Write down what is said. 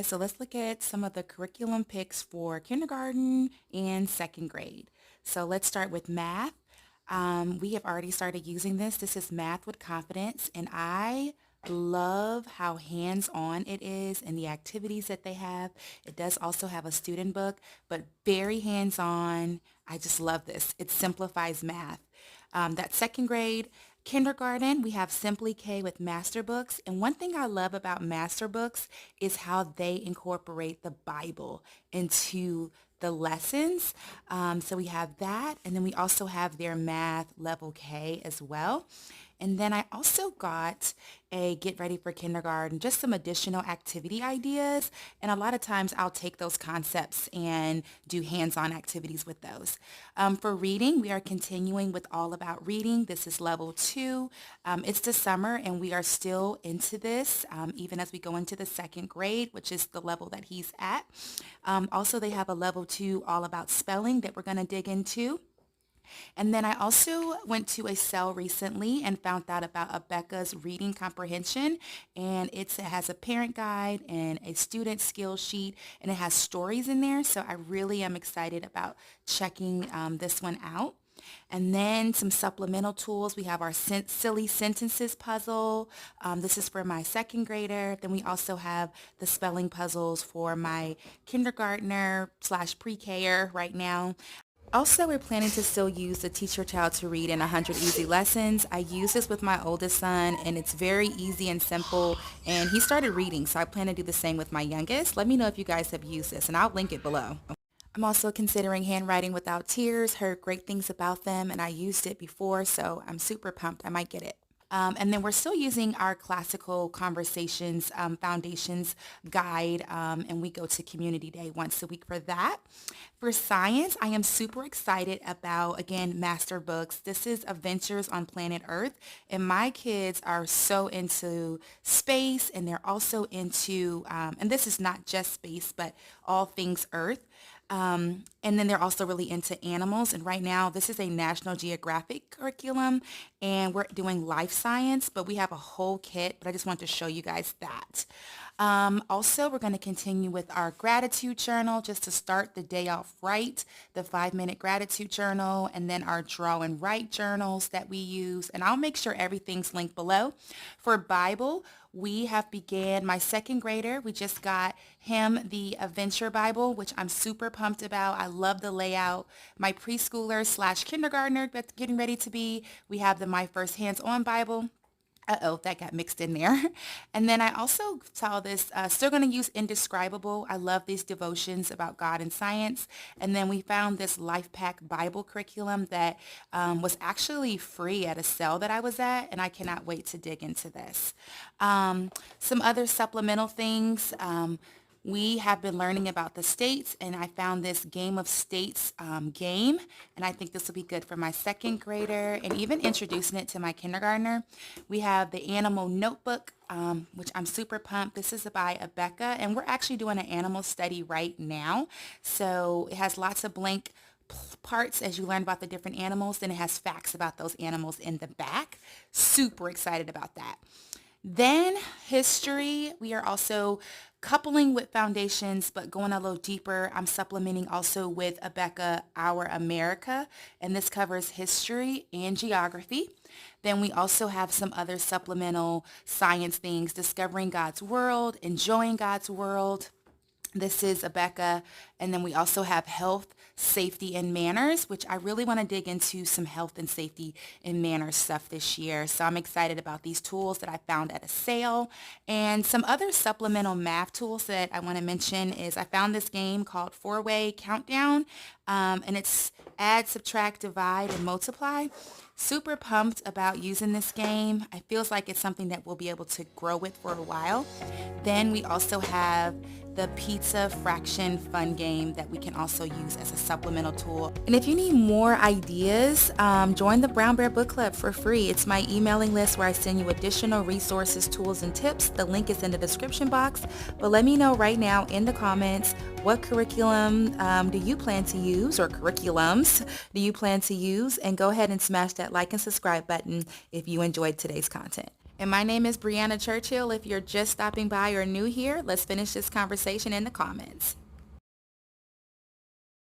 so let's look at some of the curriculum picks for kindergarten and second grade. So let's start with math. We have already started using this. This is Math with Confidence, and I love how hands-on it is and the activities that they have. It does also have a student book, but very hands-on. I just love this. It simplifies math. That second grade. Kindergarten, we have Simply K with Master Books. And one thing I love about Master Books is how they incorporate the Bible into the lessons. So we have that. And then we also have their Math Level K as well. And then I also got a Get Ready for Kindergarten, just some additional activity ideas. And a lot of times I'll take those concepts and do hands-on activities with those. For reading, we are continuing with All About Reading. This is level 2. It's the summer and we are still into this, even as we go into the second grade, which is the level that he's at. Also, they have a level 2 All About Spelling that we're going to dig into. And then I also went to a sale recently and found out about Abeka's reading comprehension, and it has a parent guide and a student skills sheet, and it has stories in there. So I really am excited about checking this one out. And then some supplemental tools. We have our silly sentences puzzle. This is for my second grader. Then we also have the spelling puzzles for my kindergartner slash pre-Ker right now. Also, we're planning to still use the Teach Your Child to Read in 100 Easy Lessons. I use this with my oldest son, and it's very easy and simple, and he started reading, so I plan to do the same with my youngest. Let me know if you guys have used this, and I'll link it below. I'm also considering Handwriting Without Tears, heard great things about them, and I used it before, so I'm super pumped. I might get it. And then we're still using our Classical Conversations Foundations guide, and we go to Community Day once a week for that. For science, I am super excited about, again, Master Books. This is Adventures on Planet Earth, and my kids are so into space, and they're also into, and this is not just space, but all things Earth. And then they're also really into animals. And right now, this is a National Geographic curriculum, and we're doing life science, but we have a whole kit, but I just want to show you guys that. Also, we're going to continue with our gratitude journal just to start the day off right, the 5-minute gratitude journal, and then our draw and write journals that we use. And I'll make sure everything's linked below. For Bible, we have began my second grader. We just got him the Adventure Bible, which I'm super pumped about. I love the layout. My preschooler slash kindergartner that's getting ready to be, we have the My First Hands-On Bible. Uh-oh, that got mixed in there. And then I also saw this, still going to use Indescribable. I love these devotions about God and science. And then we found this Life Pack Bible curriculum that was actually free at a sale that I was at, and I cannot wait to dig into this. Some other supplemental things. We have been learning about the states, and I found this Game of States game, and I think this will be good for my second grader and even introducing it to my kindergartner. We have the Animal Notebook, which I'm super pumped. This is by Abeka, and we're actually doing an animal study right now. So it has lots of blank parts as you learn about the different animals, and it has facts about those animals in the back. Super excited about that. Then history, we are also coupling with foundations, but going a little deeper. I'm supplementing also with Abeka Our America, and this covers history and geography. Then we also have some other supplemental science things, Discovering God's World, Enjoying God's World. This is Abeka, and then we also have Health, Safety, and Manners, which I really want to dig into some health and safety and manners stuff this year. So I'm excited about these tools that I found at a sale. And some other supplemental math tools that I want to mention is I found this game called 4-Way Countdown, and it's add, subtract, divide, and multiply. Super pumped about using this game. It feels like it's something that we'll be able to grow with for a while. Then we also have the pizza fraction fun game that we can also use as a supplemental tool. And if you need more ideas, join the Brown Bear Book Club for free. It's my emailing list where I send you additional resources, tools, and tips. The link is in the description box. But let me know right now in the comments, what curriculum do you plan to use, or curriculums do you plan to use? And go ahead and smash that like and subscribe button if you enjoyed today's content. And my name is Brianna Churchill. If you're just stopping by or new here, let's finish this conversation in the comments.